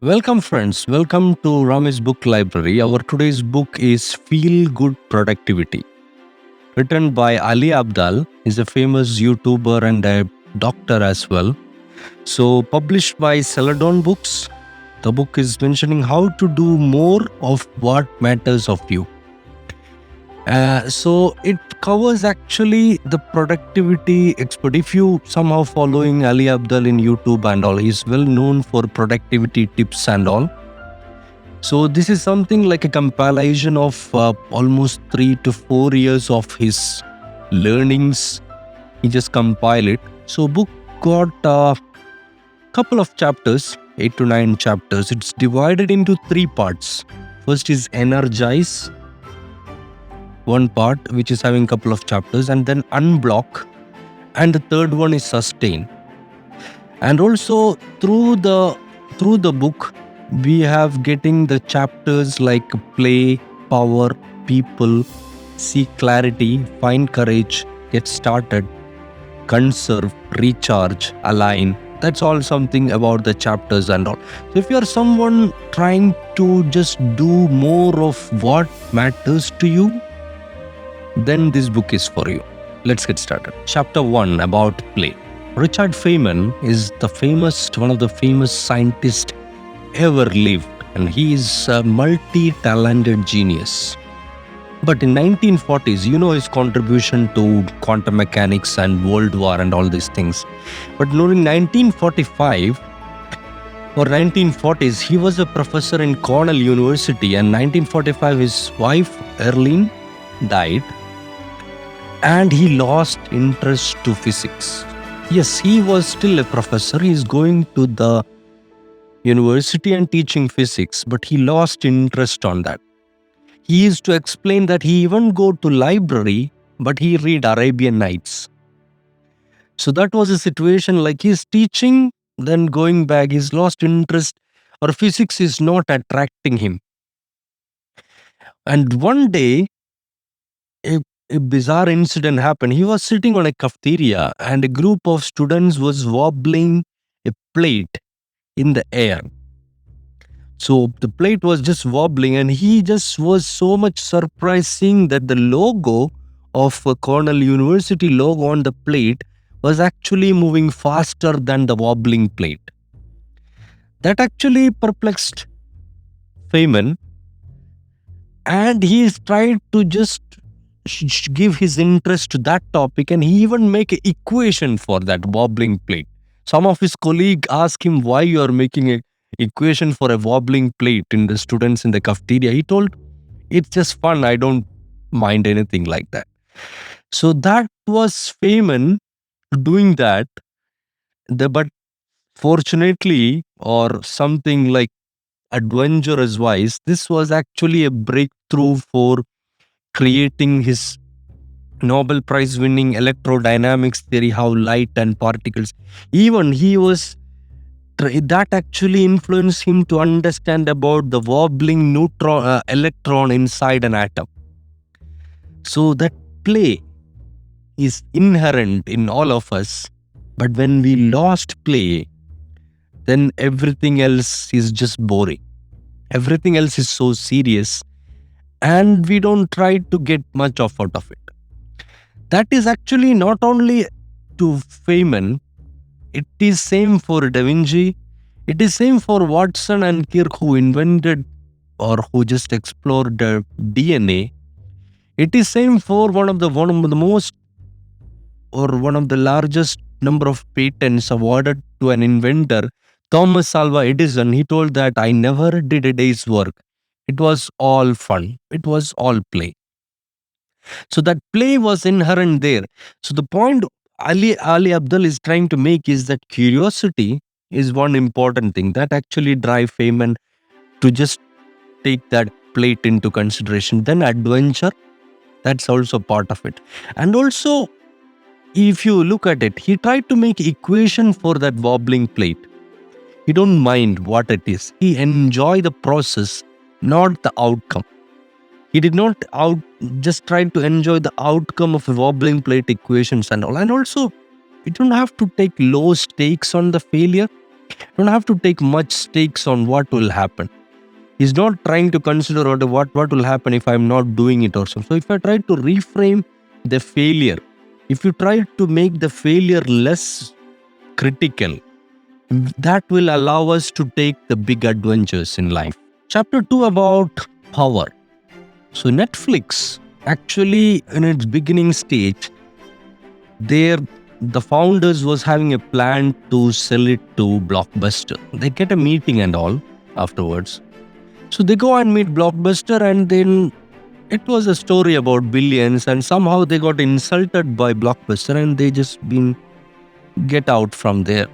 Welcome, friends. Welcome to Ramesh Book Library. Our today's book is Feel Good Productivity, written by Ali Abdaal. He's a famous YouTuber and a doctor as well. So, published by Celadon Books. The book is mentioning how to do more of what matters of you. So it covers actually the productivity expert. If you somehow following Ali Abdal in YouTube and all, he's well known for productivity tips and all. So this is something like a compilation of almost 3 to 4 years of his learnings. He just compiled it. So book got a couple of chapters, 8 to 9 chapters. It's divided into 3 parts. First is energize, one part which is having a couple of chapters, and then unblock, and the third one is sustain. And also through the book we have getting the chapters like play, power, people, seek clarity, find courage, get started, conserve, recharge, align. That's all something about the chapters and all. So if you're someone trying to just do more of what matters to you, then this book is for you. Let's get started. Chapter 1 about play. Richard Feynman is one of the famous scientists ever lived, and he is a multi-talented genius. But in 1940s, you know his contribution to quantum mechanics and World War and all these things. But during 1945 or 1940s, he was a professor in Cornell University, and 1945 his wife Erlene died, and he lost interest to physics. Yes, he was still a professor. He is going to the university and teaching physics, but he lost interest on that. He used to explain that he even go to library, but he read Arabian Nights. So that was a situation like he's teaching, then going back, he's lost interest, or physics is not attracting him. And one day, a bizarre incident happened. He was sitting on a cafeteria and a group of students was wobbling a plate in the air. So the plate was just wobbling, and he just was so much surprised seeing that the logo of Cornell University logo on the plate was actually moving faster than the wobbling plate. That actually perplexed Feynman, and he tried to just give his interest to that topic, and he even make an equation for that wobbling plate. Some of his colleagues asked him why you are making an equation for a wobbling plate in the students in the cafeteria. He told, it's just fun, I don't mind anything like that. So that was Feynman doing that. But fortunately, or something like adventurous wise, this was actually a breakthrough for creating his Nobel Prize winning electrodynamics theory, how light and particles, even he was that actually influenced him to understand about the wobbling neutron electron inside an atom. So that play is inherent in all of us, but when we lost play, then everything else is just boring. Everything else is so serious, and we don't try to get much out of it. That is actually not only to Feynman, it is same for Da Vinci, it is same for Watson and Crick, who invented or who just explored the DNA. It is same for one of the most or one of the largest number of patents awarded to an inventor, Thomas Alva Edison. He told that I never did a day's work. It was all fun. It was all play. So that play was inherent there. So the point Ali Abdul is trying to make is that curiosity is one important thing that actually drive Feynman to just take that plate into consideration. Then adventure, that's also part of it. And also, if you look at it, he tried to make equation for that wobbling plate. He don't mind what it is. He enjoy the process, not the outcome. He did not just try to enjoy the outcome of wobbling plate equations and all. And also, you don't have to take low stakes on the failure. Don't have to take much stakes on what will happen. He's not trying to consider what will happen if I'm not doing it or something. So if I try to reframe the failure, if you try to make the failure less critical, that will allow us to take the big adventures in life. Chapter 2 about power. So Netflix, actually in its beginning stage, there the founders was having a plan to sell it to Blockbuster. They get a meeting and all afterwards. So they go and meet Blockbuster, and then it was a story about billions, and somehow they got insulted by Blockbuster and they just been get out from there.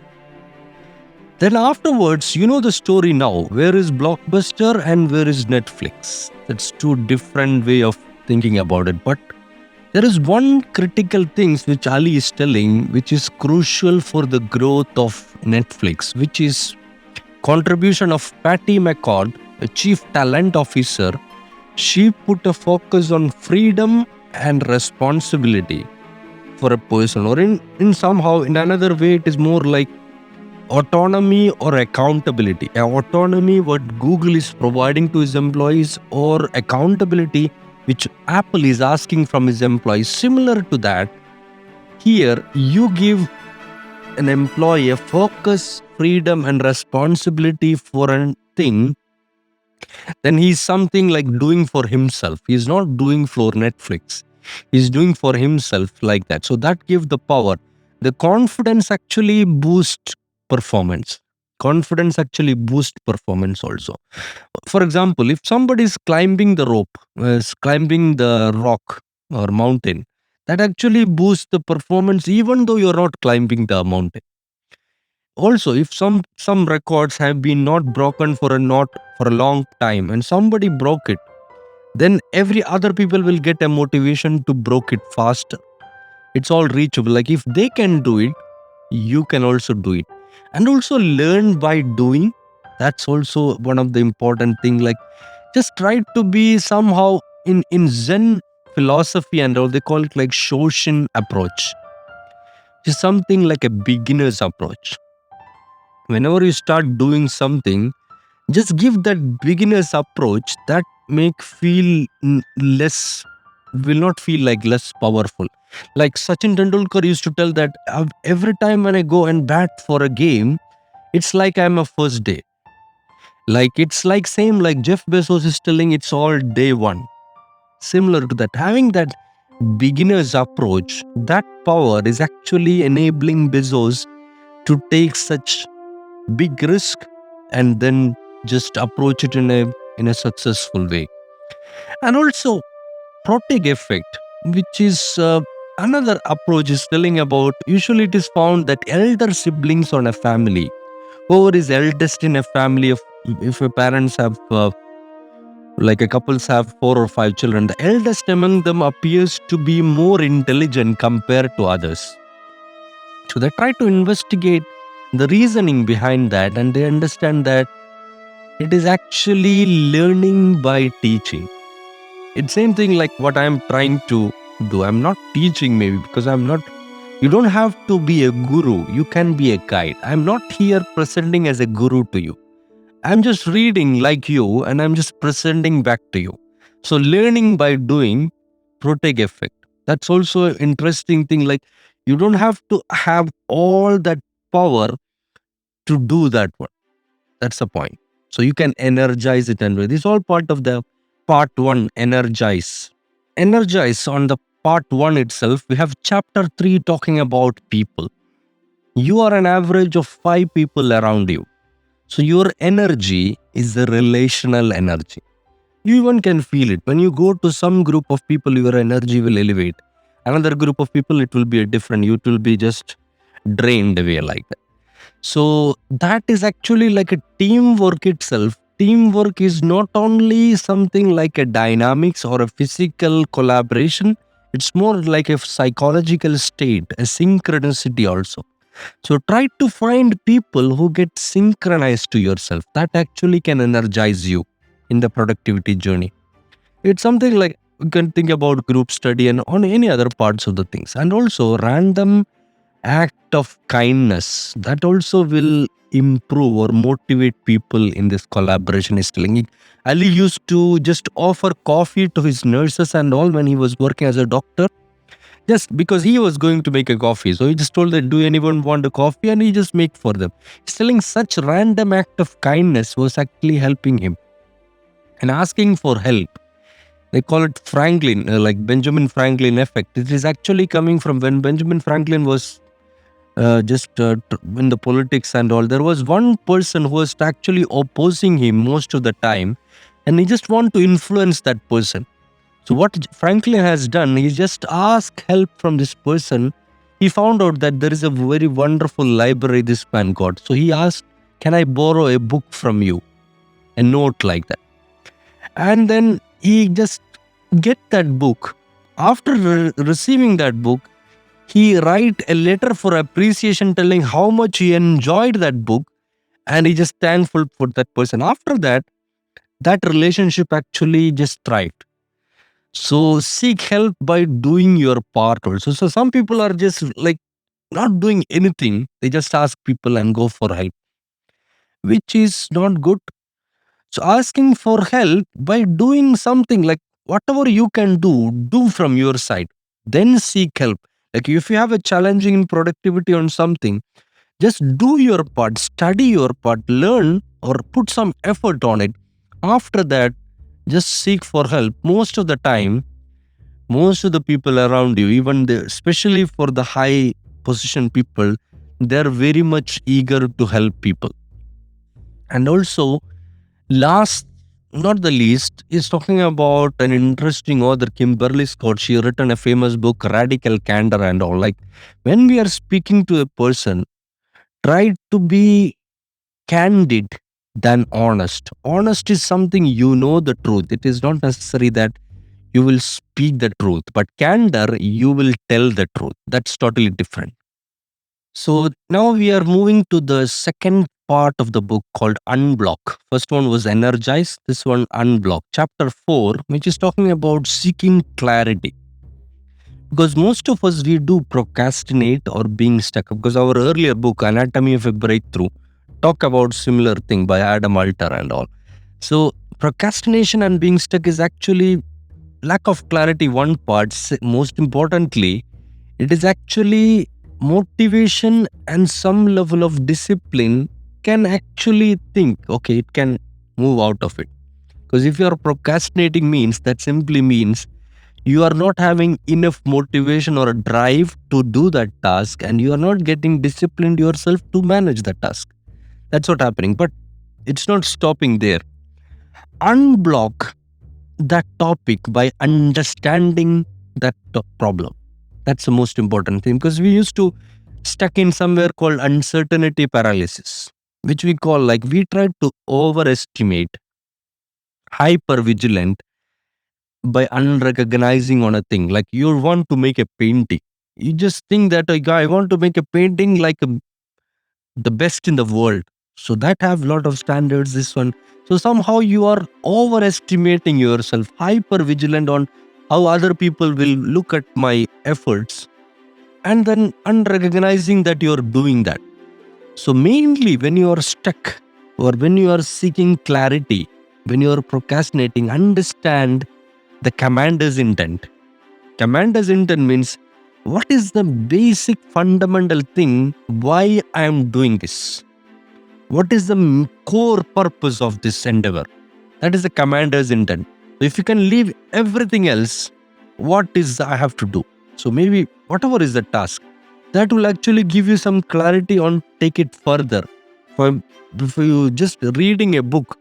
Then afterwards, you know the story now. Where is Blockbuster and where is Netflix? That's two different way of thinking about it. But there is one critical thing which Ali is telling, which is crucial for the growth of Netflix, which is contribution of Patty McCord, a chief talent officer. She put a focus on freedom and responsibility for a person, or in somehow in another way, it is more like autonomy or accountability. Autonomy, what Google is providing to its employees, or accountability, which Apple is asking from its employees. Similar to that, here you give an employee a focus, freedom, and responsibility for a thing, then he's something like doing for himself. He's not doing for Netflix. He's doing for himself like that. So that gives the power. The confidence actually boosts performance. Confidence actually boosts performance also. For example, if somebody is climbing the rope, is climbing the rock or mountain, that actually boosts the performance even though you're not climbing the mountain. Also, if some records have been not broken for a long time and somebody broke it, then every other people will get a motivation to broke it faster. It's all reachable. Like if they can do it, you can also do it. And also learn by doing. That's also one of the important thing. Like just try to be somehow in Zen philosophy and all, they call it like Shoshin approach. It's something like a beginner's approach. Whenever you start doing something, just give that beginner's approach that make feel less, will not feel like less powerful. Like Sachin Tendulkar used to tell that every time when I go and bat for a game, it's like I'm a first day. Like it's like same like Jeff Bezos is telling, it's all day one. Similar to that, having that beginner's approach, that power is actually enabling Bezos to take such big risk and then just approach it in a successful way. And also protege effect, which is another approach is telling about, usually it is found that elder siblings on a family, whoever is eldest in a family, if your parents have like a couples have 4 or 5 children, the eldest among them appears to be more intelligent compared to others. So they try to investigate the reasoning behind that, and they understand that it is actually learning by teaching. It's same thing like what I'm trying to do. I'm not teaching maybe because I'm not, you don't have to be a guru. You can be a guide. I'm not here presenting as a guru to you. I'm just reading like you and I'm just presenting back to you. So learning by doing, protege effect. That's also an interesting thing. Like you don't have to have all that power to do that one. That's the point. So you can energize it, and this is all part of the part one, energize. Energize on the part one itself. We have chapter 3 talking about people. You are an average of 5 people around you. So your energy is the relational energy. You even can feel it. When you go to some group of people, your energy will elevate. Another group of people, it will be a different. You will be just drained away like that. So that is actually like a teamwork itself. Teamwork is not only something like a dynamics or a physical collaboration, it's more like a psychological state, a synchronicity also. So try to find people who get synchronized to yourself. That actually can energize you in the productivity journey. It's something like you can think about group study and on any other parts of the things. And also random act of kindness, that also will improve or motivate people in this collaboration is telling. Ali used to just offer coffee to his nurses and all when he was working as a doctor, just because he was going to make a coffee. So he just told that, do anyone want a coffee? And he just make for them. He's telling such random act of kindness was actually helping him. And asking for help, they call it Franklin, like Benjamin Franklin effect. It is actually coming from when Benjamin Franklin was in the politics and all. There was one person who was actually opposing him most of the time, and he just want to influence that person. So what Franklin has done, he just asked help from this person. He found out that there is a very wonderful library this man got. So he asked, can I borrow a book from you? A note like that. And then he just get that book. After receiving that book, he write a letter for appreciation telling how much he enjoyed that book, and he just thankful for that person. After that, that relationship actually just thrived. So seek help by doing your part also. So some people are just like not doing anything. They just ask people and go for help, which is not good. So asking for help by doing something, like whatever you can do from your side. Then seek help. Like if you have a challenging in productivity on something, just do your part, study your part, learn or put some effort on it. After that, just seek for help. Most of the time, most of the people around you, even especially for the high position people, they're very much eager to help people. And also, last not the least, is talking about an interesting author, Kimberly Scott. She written a famous book, Radical Candor and all. Like when we are speaking to a person, try to be candid than honest. Honest is something you know the truth. It is not necessary that you will speak the truth, but candor, you will tell the truth. That's totally different. So now we are moving to the second part of the book called Unblock. First one was Energize, this one Unblock. Chapter 4, which is talking about seeking clarity. Because most of us, we do procrastinate or being stuck. Because our earlier book, Anatomy of a Breakthrough, talk about similar thing by Adam Alter and all. So procrastination and being stuck is actually lack of clarity, one part. Most importantly, it is actually motivation and some level of discipline can actually think, okay, it can move out of it. Because if you are procrastinating means, that simply means you are not having enough motivation or a drive to do that task, and you are not getting disciplined yourself to manage the task. That's what's happening. But it's not stopping there. Unblock that topic by understanding that problem. That's the most important thing, because we used to stuck in somewhere called uncertainty paralysis, which we call like we try to overestimate, hyper vigilant by unrecognizing on a thing. Like you want to make a painting, you just think that I want to make a painting like the best in the world. So that have a lot of standards. This one, so somehow you are overestimating yourself, hyper vigilant on how other people will look at my efforts, and then unrecognizing that you're doing that. So mainly when you are stuck or when you are seeking clarity, when you are procrastinating, understand the commander's intent. Commander's intent means what is the basic fundamental thing why I am doing this? What is the core purpose of this endeavor? That is the commander's intent. So if you can leave everything else, what is I have to do? So maybe whatever is the task, that will actually give you some clarity on take it further. For you just reading a book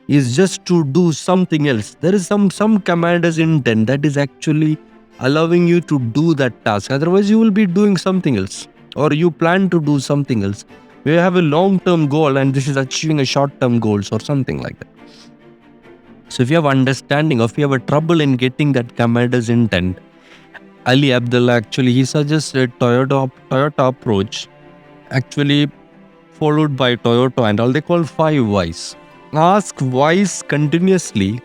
is just to do something else. There is some commander's intent that is actually allowing you to do that task. Otherwise, you will be doing something else, or you plan to do something else. We have a long-term goal, and this is achieving a short-term goals or something like that. So if you have understanding, or if you have a trouble in getting that commander's intent, Ali Abdaal actually he suggests a Toyota approach, actually followed by Toyota and all. They call 5 whys. Ask whys continuously.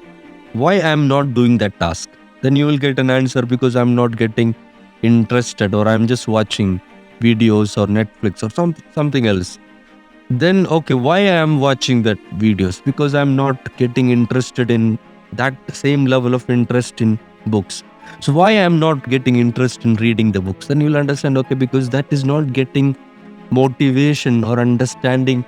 Why I am not doing that task? Then you will get an answer, because I am not getting interested, or I am just watching videos or Netflix or something else. Then, okay, why I am watching that videos? Because I'm not getting interested in that same level of interest in books. So why I am not getting interest in reading the books? Then you'll understand, okay, because that is not getting motivation or understanding.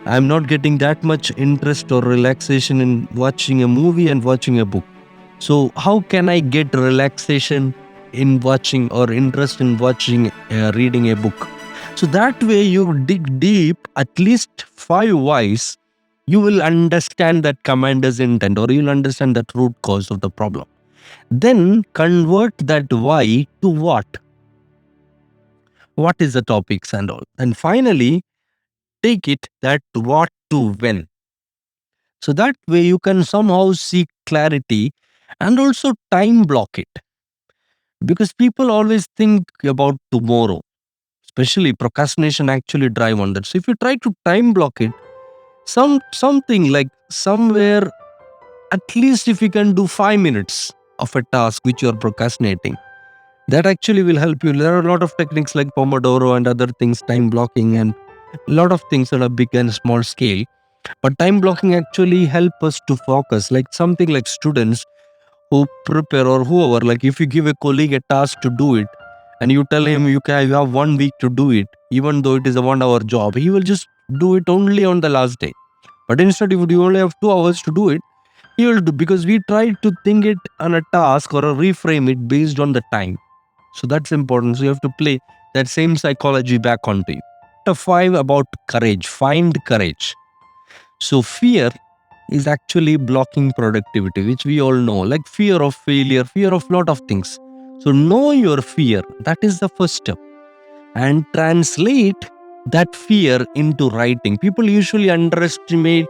I'm not getting that much interest or relaxation in watching a movie and watching a book. So how can I get relaxation in watching or interest in watching, reading a book? So that way you dig deep, at least 5 whys, you will understand that commander's intent, or you'll understand that root cause of the problem. Then convert that why to what. What is the topics and all. And finally, take it that what to when. So that way you can somehow seek clarity and also time block it. Because people always think about tomorrow, especially procrastination actually drive on that. So if you try to time block it, something like somewhere, at least if you can do 5 minutes of a task which you are procrastinating, that actually will help you. There are a lot of techniques like Pomodoro and other things, time blocking, and a lot of things that are big and small scale. But time blocking actually help us to focus. Like something like students who prepare or whoever, like if you give a colleague a task to do it and you tell him you have 1 week to do it, even though it is a 1 hour job, he will just do it only on the last day. But instead, if you only have 2 hours to do it, he will do, because we try to think it on a task or a reframe it based on the time. So that's important. So you have to play that same psychology back onto you. Chapter 5 about courage. Find courage. So fear is actually blocking productivity, which we all know, like fear of failure, fear of lot of things. So know your fear. That is the first step. And translate that fear into writing. People usually underestimate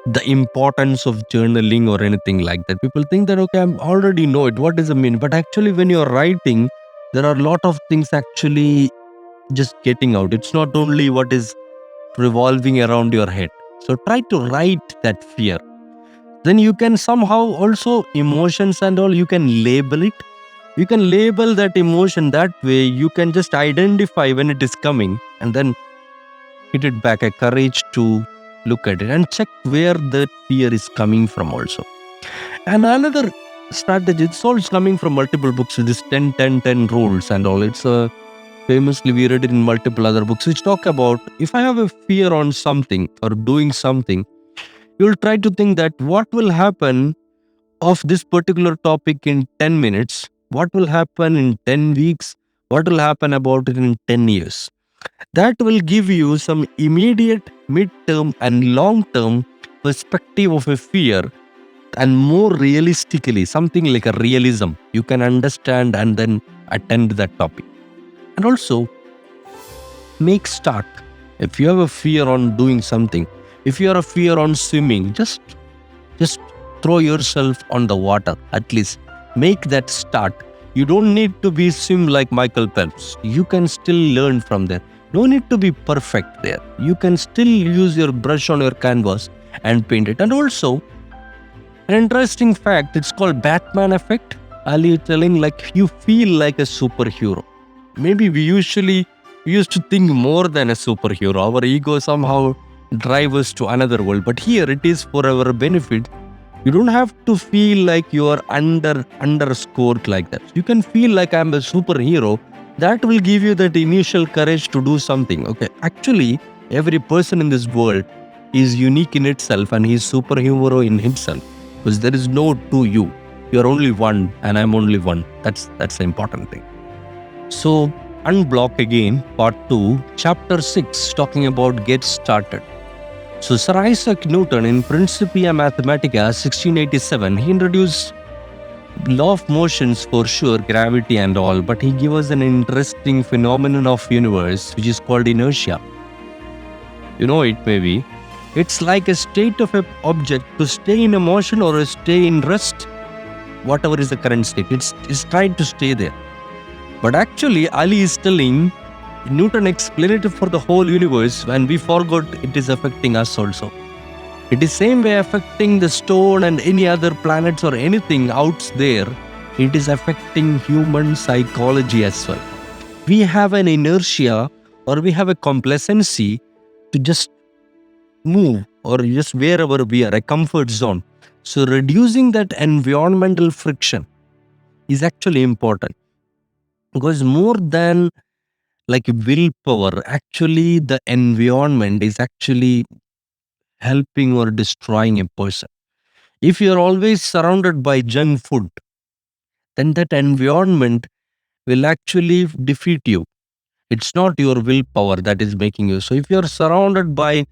the importance of journaling or anything like that. People think that, okay, I already know it. What does it mean? But actually, when you're writing, there are a lot of things actually just getting out. It's not only what is revolving around your head. So try to write that fear. Then you can somehow also emotions and all, you can label it. You can label that emotion. That way you can just identify when it is coming and then hit it back. A courage to look at it and check where the fear is coming from also. And another strategy, it's all coming from multiple books, this 10-10-10 rules and all. It's famously we read it in multiple other books which talk about, if I have a fear on something or doing something, you'll try to think that what will happen of this particular topic in 10 minutes, what will happen in 10 weeks, what will happen about it in 10 years. That will give you some immediate, mid-term and long-term perspective of a fear, and more realistically, something like a realism, you can understand and then attend that topic. And also, make start. If you have a fear on doing something, if you have a fear on swimming, just throw yourself on the water. At least make that start. You don't need to be swim like Michael Phelps. You can still learn from there. No need to be perfect there. You can still use your brush on your canvas and paint it. And also, an interesting fact, it's called Batman effect. Ali telling like you feel like a superhero. Maybe we used to think more than a superhero. Our ego somehow drive us to another world. But here it is for our benefit. You don't have to feel like you are underscored like that. You can feel like I'm a superhero. That will give you that initial courage to do something. Okay, actually, every person in this world is unique in itself and he's superhero in himself. Because there is no two you. You're only one and I'm only one. That's the important thing. So, unblock again, part 2, chapter 6, talking about get started. So, Sir Isaac Newton in Principia Mathematica 1687, he introduced law of motions for sure, gravity and all, but he gave us an interesting phenomenon of universe which is called inertia. You know it maybe. It's like a state of an object to stay in a motion or a stay in rest, whatever is the current state. It's trying to stay there. But actually, Ali is telling, Newton explained it for the whole universe and we forgot it is affecting us also. It is same way affecting the stone and any other planets or anything out there. It is affecting human psychology as well. We have an inertia or we have a complacency to just move or just wherever we are, a comfort zone. So reducing that environmental friction is actually important, because more than like willpower, actually the environment is actually helping or destroying a person. If you're always surrounded by junk food, then that environment will actually defeat you. It's not your willpower that is making you. So if you're surrounded by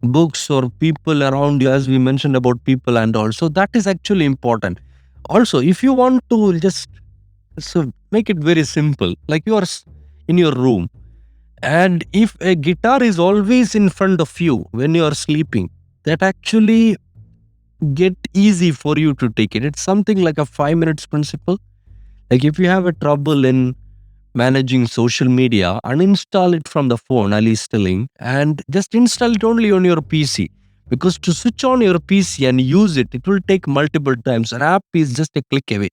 books or people around you, as we mentioned about people, and also that is actually important. Also, if you want to just make it very simple, like you are in your room, and if a guitar is always in front of you when you are sleeping, that actually get easy for you to take it. It's something like a 5 minutes principle. Like if you have a trouble in managing social media, uninstall it from the phone, Ali is telling, and just install it only on your PC. Because to switch on your PC and use it, it will take multiple times. An app is just a click away.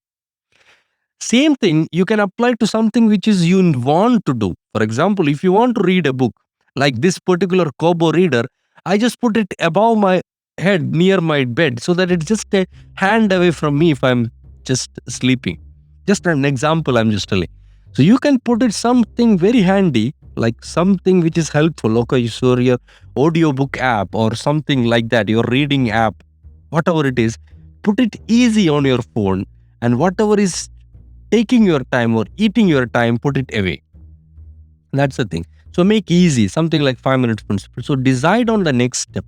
Same thing you can apply to something which is you want to do. For example, if you want to read a book, like this particular Kobo reader, I just put it above my head near my bed so that it's just a hand away from me if I'm just sleeping. Just an example I'm just telling. So you can put it something very handy, like something which is helpful. Okay, so your audiobook app or something like that, your reading app, whatever it is, put it easy on your phone, and whatever is taking your time or eating your time, put it away. That's the thing. So make easy something like 5 minutes principle. So decide on the next step.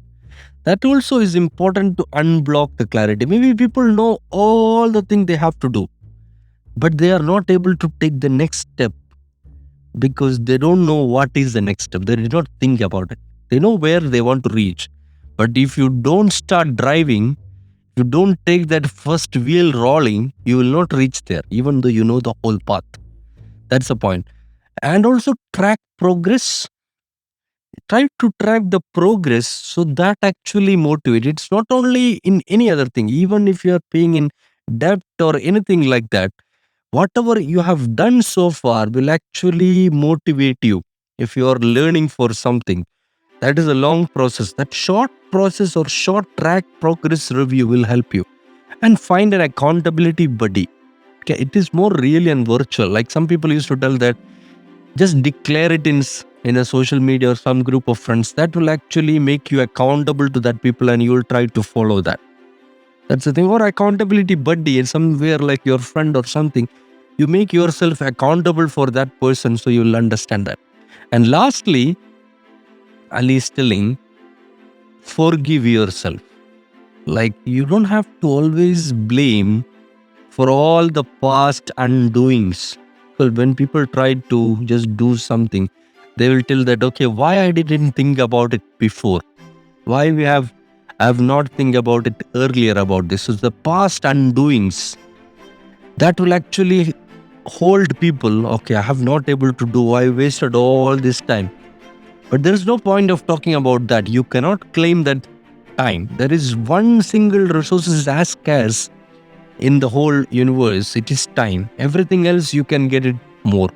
That also is important to unblock the clarity. Maybe people know all the thing they have to do, but they are not able to take the next step because they don't know what is the next step. They did not think about it. They know where they want to reach. But if you don't start driving, you don't take that first wheel rolling, you will not reach there, even though you know the whole path. That's the point. And also track progress. Try to track the progress, so that actually motivates. It's not only in any other thing, even if you are paying in debt or anything like that, whatever you have done so far will actually motivate you. If you are learning for something, that is a long process. That short process or short track progress review will help you. And find an accountability buddy. Okay, it is more real and virtual. Like some people used to tell that just declare it in a social media or some group of friends. That will actually make you accountable to that people, and you will try to follow that. That's the thing. Or accountability buddy is somewhere like your friend or something. You make yourself accountable for that person, so you'll understand that. And lastly, Ali is telling, forgive yourself. Like you don't have to always blame for all the past undoings. Well, when people try to just do something, they will tell that, okay, why I didn't think about it before? Why I have not think about it earlier about this? So the past undoings that will actually hold people. Okay, I have not able to do. I wasted all this time. But there is no point of talking about that. You cannot claim that time. There is one single resource is as scarce in the whole universe. It is time. Everything else you can get it more.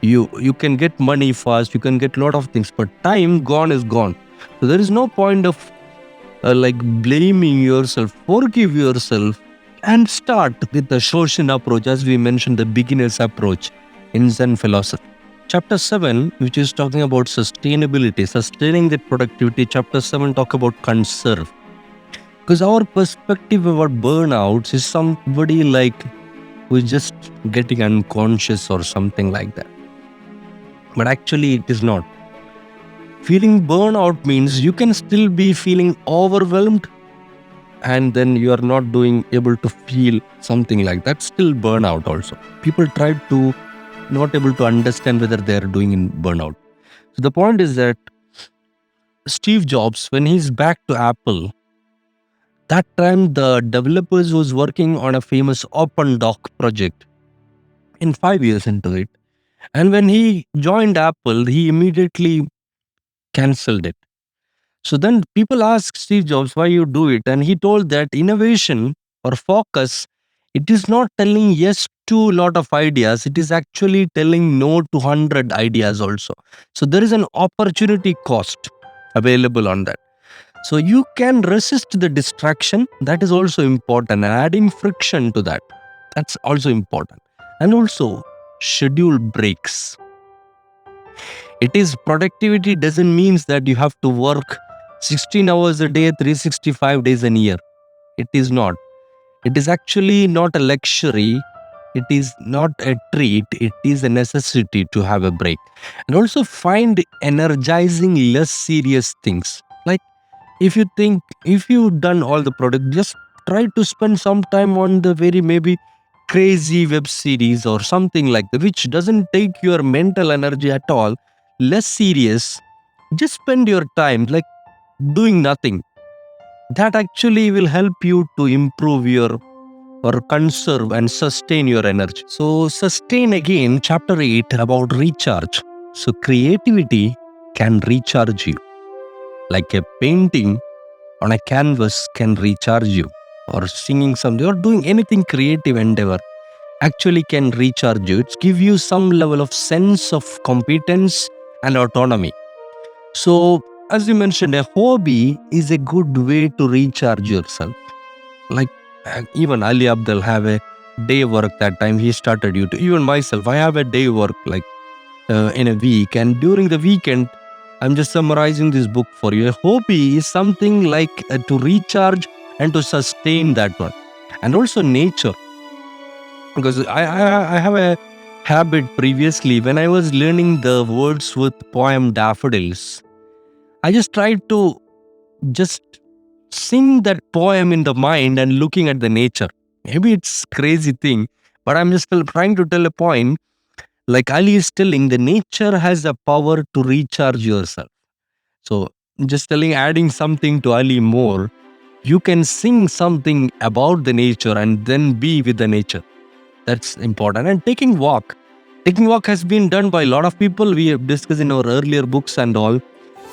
You can get money fast. You can get a lot of things. But time gone is gone. So there is no point of like blaming yourself. Forgive yourself and start with the Shoshin approach, as we mentioned, the beginner's approach in Zen philosophy. Chapter 7, which is talking about sustainability, sustaining the productivity. Chapter 7 talk about conserve. Because our perspective about burnouts is somebody like who is just getting unconscious or something like that. But actually it is not. Feeling burnout means you can still be feeling overwhelmed, and then you are not able to feel something like that. Still burnout also. People try to not able to understand whether they are doing in burnout. So the point is that Steve Jobs, when he's back to Apple, that time the developers was working on a famous open dock project in 5 years into it. And when he joined Apple, he immediately cancelled it. So then people asked Steve Jobs, why you do it? And he told that innovation or focus, it is not telling yes to a lot of ideas. It is actually telling no to 100 ideas also. So there is an opportunity cost available on that. So you can resist the distraction. That is also important. And adding friction to that. That's also important. And also schedule breaks. It is productivity doesn't mean that you have to work 16 hours a day, 365 days a year. It is not. It is actually not a luxury. It is not a treat. It is a necessity to have a break. And also find energizing, less serious things. Like if you've done all the product, just try to spend some time on the very maybe crazy web series or something like that, which doesn't take your mental energy at all, less serious. Just spend your time like doing nothing. That actually will help you to improve your or conserve and sustain your energy. So sustain again, chapter 8 about recharge. So creativity can recharge you like a painting on a canvas can recharge you, or singing something or doing anything creative endeavor actually can recharge you. It's give you some level of sense of competence and autonomy. So as you mentioned, a hobby is a good way to recharge yourself. Like even Ali Abdal have a day work. That time he started YouTube. Even myself, I have a day work like in a week, and during the weekend I'm just summarizing this book for you. A hobby is something like to recharge and to sustain that one. And also nature, because I have a habit previously when I was learning the Wordsworth poem Daffodils. I just tried to just sing that poem in the mind and looking at the nature. Maybe it's crazy thing, but I'm just still trying to tell a point. Like Ali is telling, the nature has the power to recharge yourself. So just telling, adding something to Ali more, you can sing something about the nature and then be with the nature. That's important. And taking walk. Taking walk has been done by a lot of people. We have discussed in our earlier books and all.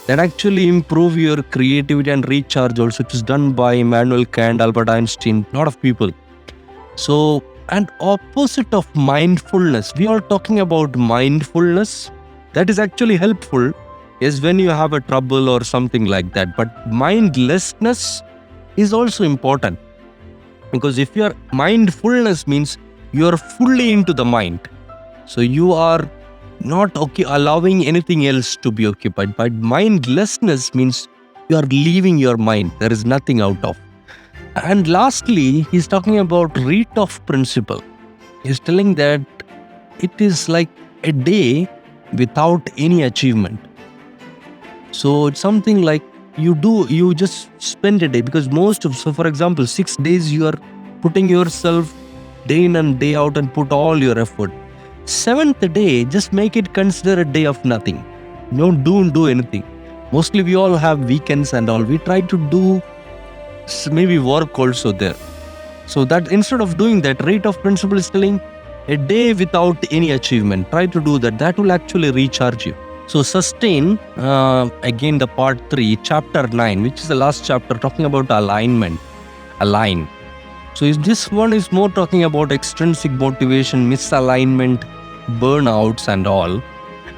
That actually improve your creativity and recharge also. It is done by Immanuel Kant, Albert Einstein, a lot of people. So, and opposite of mindfulness, we are talking about mindfulness. That is actually helpful is when you have a trouble or something like that. But mindlessness is also important, because if your mindfulness means you are fully into the mind, so you are not allowing anything else to be occupied. But mindlessness means you are leaving your mind. There is nothing out of. And lastly, he's talking about rate of principle. He's telling that it is like a day without any achievement. So it's something like you just spend a day, because so for example, 6 days you are putting yourself day in and day out and put all your effort. 7th day, just make it consider a day of nothing. Don't do anything. Mostly we all have weekends and all. We try to do maybe work also there. So that instead of doing that, rate of principle is telling a day without any achievement. Try to do that. That will actually recharge you. So sustain, again the part 3, chapter 9, which is the last chapter, talking about alignment. Align. So this one is more talking about extrinsic motivation, misalignment, burnouts and all.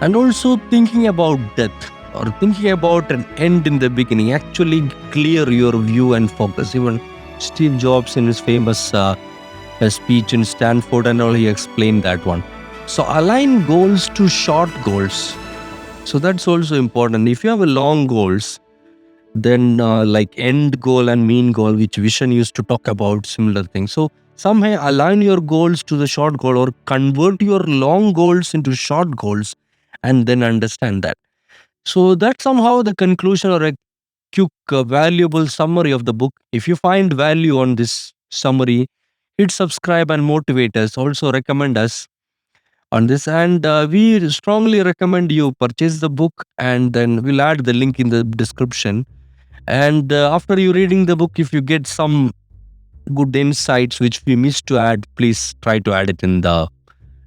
And also thinking about death, or thinking about an end in the beginning. Actually clear your view and focus. Even Steve Jobs in his famous speech in Stanford and all, he explained that one. So align goals to short goals. So that's also important. If you have a long goals, then like end goal and mean goal, which Vision used to talk about, similar things. So somehow align your goals to the short goal, or convert your long goals into short goals, and then understand that. So that's somehow the conclusion, or a quick valuable summary of the book. If you find value on this summary, hit subscribe and motivate us. Also recommend us on this, and we strongly recommend you purchase the book, and then we'll add the link in the description. And after you reading the book, if you get some good insights which we missed to add, please try to add it in the